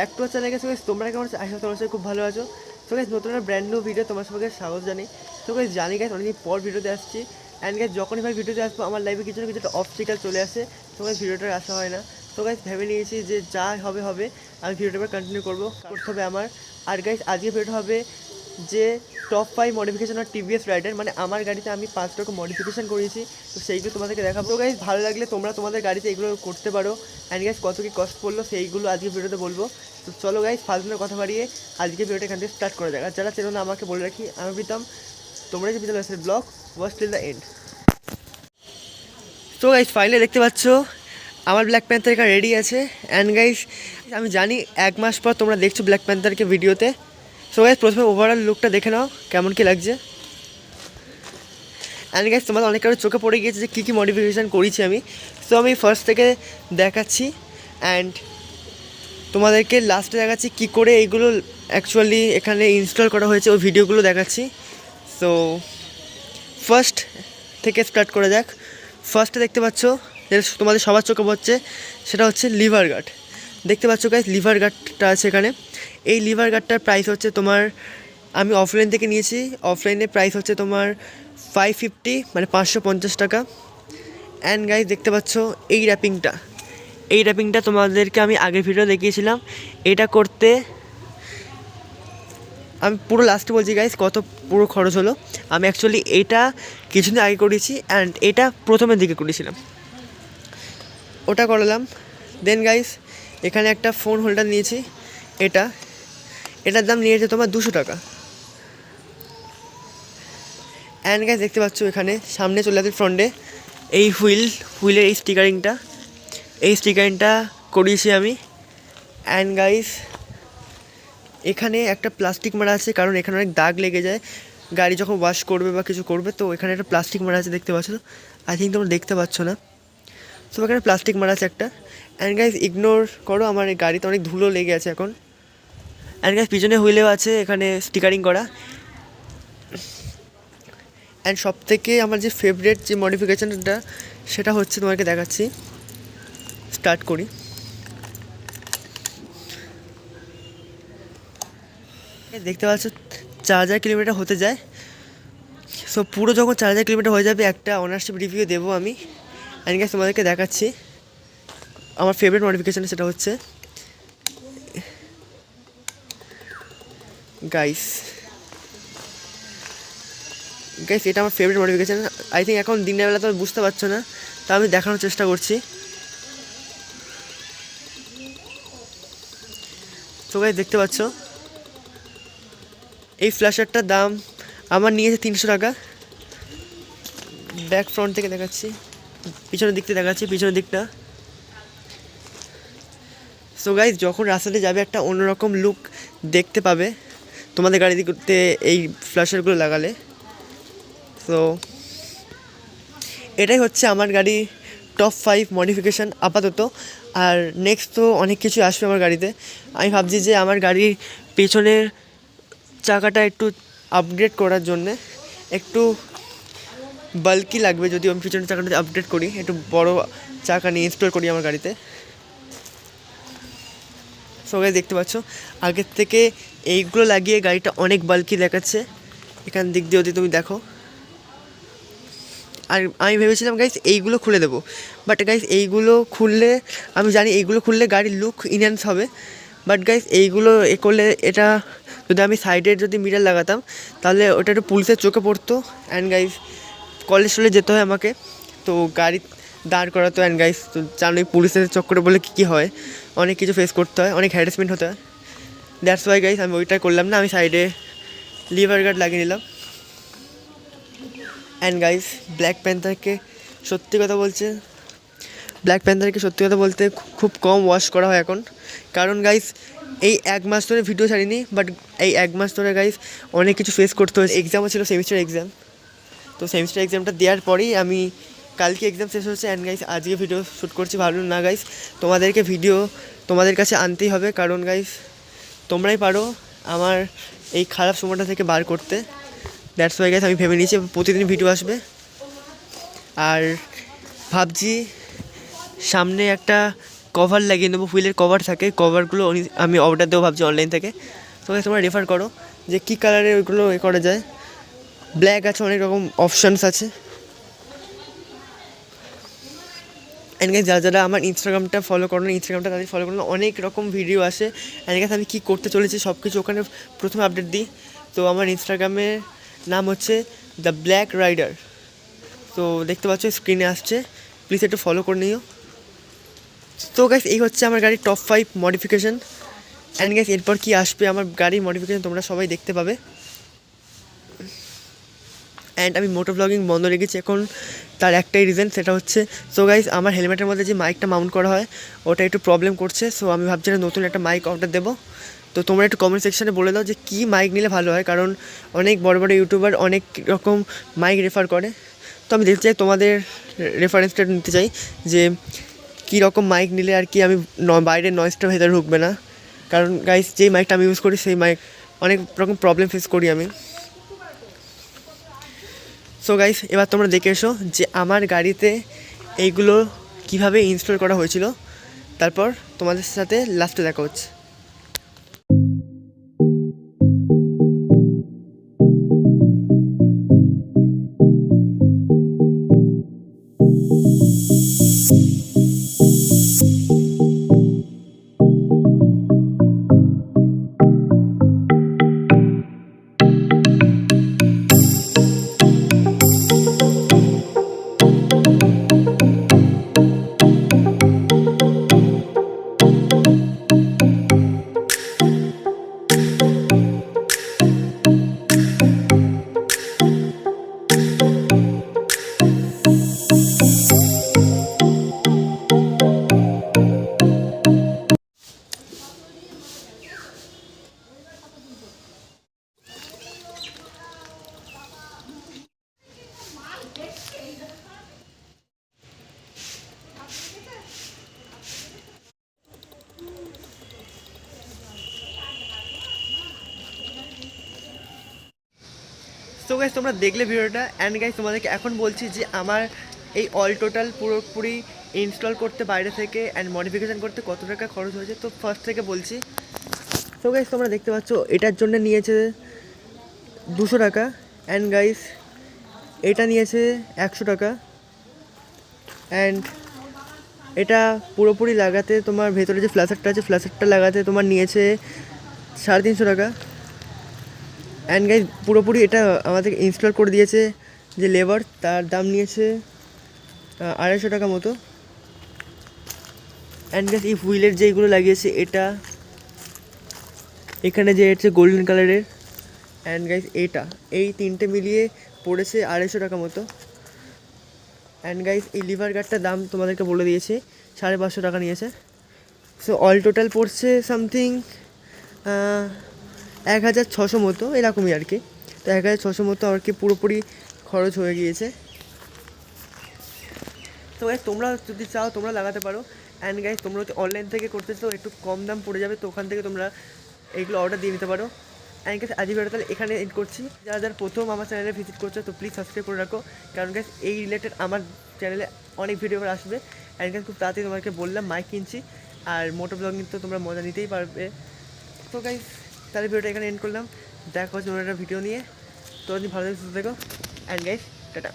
Back to channel গেছে guys, তোমরা কেমন আছো? আশা করি তোমরা সবাই খুব ভালো আছো। তো গাইস নতুন একটা ব্র্যান্ড নিউ ভিডিও তোমার সবাইকে স্বাগত জানাই। তো গাইস জানি গাইস অনেকদিন পর ভিডিওতে আসছি, অ্যান্ড গাইস যখনই ভাই ভিডিওতে আসবো আমার লাইফে কিছু না কিছু একটা অবস্টিকাল চলে আসে, তো গাইস ভিডিওটার আসা হয় না। তো গাইস ভেবে নিয়েছি যে যা হবে হবে, আমি ভিডিওটা এবার কন্টিনিউ করতে হবে আমার। আর গাইস আজকে ভিডিওটা হবে যে টপ 5 মডিফিকেশন আর টিভিএস রাইডার, মানে আমার গাড়িতে আমি 5 রকম মডিফিকেশন করেছি, তো সেইগুলো তোমাদেরকে দেখাবো। তো গাইস ভালো লাগলে তোমরা তোমাদের গাড়িতে এগুলো করতে পারো, অ্যান্ড গাইস কত কী কস্ট পড়লো সেইগুলো আজকে ভিডিওতে বলবো। তো চলো গাইস ফালতুনের কথা বাড়িয়ে আজকে ভিডিওটা এখান থেকে স্টার্ট করা যাক। আর যারা চেনো না আমাকে বলে রাখি, আমি প্রীতম, তোমরা যে Pritam lifestyle blog, watch till the end. তো গাইস ফাইনালি দেখতে পাচ্ছ আমার ব্ল্যাক প্যান্থার এখানে রেডি আছে, অ্যান্ড গাইস আমি জানি 1 মাস পর তোমরা দেখছো ব্ল্যাক প্যান্থারকে ভিডিওতে। সো গাইস প্রথমে ওভারঅল লুকটা দেখে নাও কেমন কী লাগছে। অ্যান্ড গাইস তোমাদের অনেক কারো চোখে পড়ে গিয়েছে যে কী কী মডিফিকেশান করেছি আমি। সো আমি ফার্স্ট থেকে দেখাচ্ছি, অ্যান্ড তোমাদেরকে লাস্টে দেখাচ্ছি কী করে এইগুলো অ্যাকচুয়ালি এখানে ইনস্টল করা হয়েছে, ওই ভিডিওগুলো দেখাচ্ছি। সো ফার্স্ট থেকে স্টার্ট করা যাক। ফার্স্টে দেখতে পাচ্ছ যেটা তোমাদের সবার চোখে পড়ছে, সেটা হচ্ছে লিভার গার্ড। দেখতে পাচ্ছ গাইস লিভার গার্ডটা আছে এখানে। এই লিভার গার্ডটার প্রাইস হচ্ছে তোমার, আমি অফলাইন থেকে নিয়েছি, অফলাইনের প্রাইস হচ্ছে তোমার 550 মানে 550 টাকা। অ্যান্ড গাইস দেখতে পাচ্ছ এই র্যাপিংটা তোমাদেরকে আমি আগের ভিডিও দেখিয়েছিলাম। এটা করতে আমি পুরো লাস্টে বলছি গাইস কত পুরো খরচ হলো। আমি অ্যাকচুয়ালি এটা কিছুদিন আগে করেছি, অ্যান্ড এটা প্রথমের দিকে করেছিলাম, ওটা করালাম। দেন গাইস এখানে একটা ফোন হোল্ডার নিয়েছি, এটার দাম নিয়েছে তোমার 200 টাকা। অ্যান্ড গাইস দেখতে পাচ্ছ এখানে সামনে চলে আসছে ফ্রন্টে এই হুইলের এই স্টিকারিংটা করিয়েছি আমি। অ্যান্ড গাইস এখানে একটা প্লাস্টিক মারা আছে, কারণ এখানে অনেক দাগ লেগে যায় গাড়ি যখন ওয়াশ করবে বা কিছু করবে, তো এখানে একটা প্লাস্টিক মারা আছে দেখতে পাচ্ছ। আই থিঙ্ক তোমরা দেখতে পাচ্ছ না, তো এখানে প্লাস্টিক মারা আছে একটা। অ্যান্ড গাইস ইগনোর করো, আমার এই গাড়িতে অনেক ধুলো লেগে আছে এখন। অ্যান্ড গাইস পিছনে হুইলেও আছে এখানে স্টিকারিং করা। অ্যান্ড সবথেকে আমার যে ফেভারিট যে মডিফিকেশানটা সেটা হচ্ছে তোমাকে দেখাচ্ছি, স্টার্ট করি। দেখতে পাচ্ছ 4000 কিলোমিটার হতে যায়। সো পুরো যখন 4000 কিলোমিটার হয়ে যাবে একটা ওনারশিপ রিভিউ দেবো আমি। অ্যান্ড গাইস তোমাদেরকে দেখাচ্ছি আমার ফেভারিট মডিফিকেশান, সেটা হচ্ছে গাইস এটা আমার ফেভারিট মডিফিকেশান। আই থিঙ্ক এখন দিনের বেলা তো বুঝতে পারছো না, তা আমি দেখানোর চেষ্টা করছি। তো গাইস দেখতে পাচ্ছ এই ফ্ল্যাশারটার দাম আমার নিয়েছে 300 টাকা। ব্যাক ফ্রন্ট থেকে দেখাচ্ছি, পিছনের দিক থেকে দেখাচ্ছি, পিছনের দিকটা। সো গাইস যখন রাস্তাতে যাবে একটা অন্যরকম লুক দেখতে পাবে তোমাদের গাড়িতে এই ফ্ল্যাশারগুলো লাগালে। সো এটাই হচ্ছে আমার গাড়ির টপ 5 মডিফিকেশান আপাতত। আর নেক্সট তো অনেক কিছু আসবে আমার গাড়িতে। আমি ভাবছি যে আমার গাড়ির পেছনের চাকাটা একটু আপগ্রেড করার জন্যে একটু বাল্কি লাগবে, যদি আমি পিছনের চাকাটা আপডেট করি, একটু বড় চাকা নিয়ে ইনস্টল করি আমার গাড়িতে। সবাই দেখতে পাচ্ছ আগের থেকে এইগুলো লাগিয়ে গাড়িটা অনেক বাল্কি দেখাচ্ছে, এখান দিক দিয়ে যদি তুমি দেখো। আর আমি ভেবেছিলাম গাইস এইগুলো খুলে দেবো, বাট গাইস এইগুলো খুললে, আমি জানি এইগুলো খুললে গাড়ির লুক ইনহ্যান্স হবে, বাট গাইস এইগুলো করলে, এটা যদি আমি সাইডের যদি মিরার লাগাতাম তাহলে ওটা একটু পুলিশের চোখে পড়তো। অ্যান্ড গাইস কলেজ যেতে হয় আমাকে, তো গাড়ি দাঁড় করাতো। অ্যান্ড গাইস তো জানোই পুলিশের চক্করে বলে কী হয়, অনেক কিছু ফেস করতে হয়, অনেক হ্যারাসমেন্ট হতে হয়। দ্যাটস ওয়াই গাইস আমি ওইটাই করলাম না, আমি সাইডে লিভার গার্ড লাগিয়ে নিলাম। অ্যান্ড গাইস ব্ল্যাক প্যান্থারকে সত্যি কথা বলতে খুব কম ওয়াশ করা হয় এখন, কারণ গাইস এই 1 মাস ধরে ভিডিও ছাড়িনি, বাট এই 1 মাস ধরে গাইস অনেক কিছু ফেস করতে হয়েছে। এক্সামও ছিল, সেমিস্টার এক্সাম, তো সেমিস্টার এক্সামটা দেওয়ার পরেই আমি কালকে এক্সাম শেষ হচ্ছে। অ্যান্ড গাইস আজকে ভিডিও শ্যুট করছি, ভাবলাম না গাইস তোমাদেরকে ভিডিও তোমাদের কাছে আনতেই হবে, কারণ গাইস তোমরাই পারো আমার এই খারাপ সময়টা থেকে বার করতে। দ্যাটস ওয়াই গাইস আমি ভেবে নিয়েছি প্রতিদিন ভিডিও আসবে। আর ভাবছি সামনে একটা কভার লাগিয়ে নেবো, হুইলের কভার থাকে, কভারগুলো আমি অর্ডার দেবো ভাবছি অনলাইন থেকে। তো গাইস তোমরা রেফার করো যে কী কালারের ওইগুলো করা যায়। ব্ল্যাক আছে, অনেক রকম অপশানস আছে। অ্যান্ড গাইস যারা যারা আমার ইনস্টাগ্রামটা ফলো করো না, ইনস্টাগ্রামটা তাদের ফলো করো না, অনেক রকম ভিডিও আসে। অ্যান্ড গাইস আমি কী করতে চলেছি সব কিছু ওখানে প্রথমে আপডেট দিই। তো আমার ইনস্টাগ্রামের নাম হচ্ছে দ্য ব্ল্যাক রাইডার। তো দেখতে পাচ্ছ স্ক্রিনে আসছে, প্লিজ একটু ফলো করে নিও। তো গাইস এই হচ্ছে আমার গাড়ির টপ 5 মডিফিকেশান। অ্যান্ড গাইস এরপর কী আসবে আমার গাড়ির মডিফিকেশান তোমরা সবাই দেখতে পাবে। অ্যান্ড আমি মোটো ব্লগিং বন্ধ রেখেছি এখন, তার একটাই রিজন, সেটা হচ্ছে সো গাইস আমার হেলমেটের মধ্যে যে মাইকটা মাউন্ট করা হয় ওটা একটু প্রবলেম করছে। সো আমি ভাবছি নতুন একটা মাইক অর্ডার দেবো। তো তোমরা একটু কমেন্ট সেকশানে বলে দাও যে কী মাইক নিলে ভালো হয়, কারণ অনেক বড় বড় ইউটিউবার অনেক রকম মাইক রেফার করে। তো আমি দেখতে চাই তোমাদের রেফারেন্সটা নিতে চাই যে কী রকম মাইক নিলে আর কি আমি বাইরের নয়েজটা ভেতরে ঢুকবে না, কারণ গাইস যেই মাইকটা আমি ইউজ করি সেই মাইক অনেক রকম প্রবলেম ফেস করি আমি। সো গাইস এবার তোমরা দেখে এসো যে আমার গাড়িতে এইগুলো কিভাবে ইনস্টল করা হয়েছিল, তারপর তোমাদের সাথে লাস্টে দেখা হচ্ছে। তো গাইস তোমরা দেখলে ভিডিওটা। অ্যান্ড গাইস তোমাদেরকে এখন বলছি যে আমার এই অল টোটাল পুরোপুরি ইনস্টল করতে বাইরে থেকে অ্যান্ড মডিফিকেশান করতে কত টাকা খরচ হয়েছে। তো ফার্স্ট থেকে বলছি। তো গাইস তোমরা দেখতে পাচ্ছ এটার জন্য নিয়েছে 200 টাকা, অ্যান্ড গাইস এটা নিয়েছে 100 টাকা, অ্যান্ড এটা পুরোপুরি লাগাতে তোমার ভেতরে যে ফ্ল্যাশারটা আছে ফ্ল্যাশারটা লাগাতে তোমার নিয়েছে 350 টাকা। অ্যান্ড গাইস পুরোপুরি এটা আমাদের ইনস্টল করে দিয়েছে যে লেবার, তার দাম নিয়েছে 250 টাকা মতো। অ্যান্ড গাইস এই হুইলের যেগুলো লাগিয়েছে এটা এখানে যে হচ্ছে গোল্ডেন কালারের, অ্যান্ড গাইস এটা এই তিনটে মিলিয়ে পড়েছে 250 টাকা মতো। অ্যান্ড গাইস এই লিভার গার্ডটার দাম তোমাদেরকে বলে দিয়েছে 550 টাকা নিয়েছে। সো অল টোটাল পড়ছে সামথিং 1600 মতো এরকমই আর কি। তো 1600 মতো আর কি পুরোপুরি খরচ হয়ে গিয়েছে। তো গাইস তোমরা যদি চাও তোমরা লাগাতে পারো। অ্যান্ড গাইস তোমরা যদি অনলাইন থেকে করতে চাও একটু কম দাম পড়ে যাবে, তো ওখান থেকে তোমরা এইগুলো অর্ডার দিয়ে নিতে পারো। অ্যান্ড গাইস আজ ভিডিওটা তাহলে এখানে এন্ড করছি। যারা যারা প্রথম আমার চ্যানেলে ভিজিট করছো তো প্লিজ সাবস্ক্রাইব করে রাখো, কারণ গাইস এই রিলেটেড আমার চ্যানেলে অনেক ভিডিও আসবে। অ্যান্ড গাইস খুব তাড়াতাড়ি তোমাকে বললাম মাইক কিনছি, আর মোটো ব্লগিং তো তোমরা মজা নিতেই পারবে। তো গাইস তাহলে ভিডিওটা এখানে এন্ড করলাম, দেখা হচ্ছে অন্য একটা ভিডিও নিয়ে। তো ভালো থেকে সুস্থ থেকো, অ্যান্ড গাইস টাটা।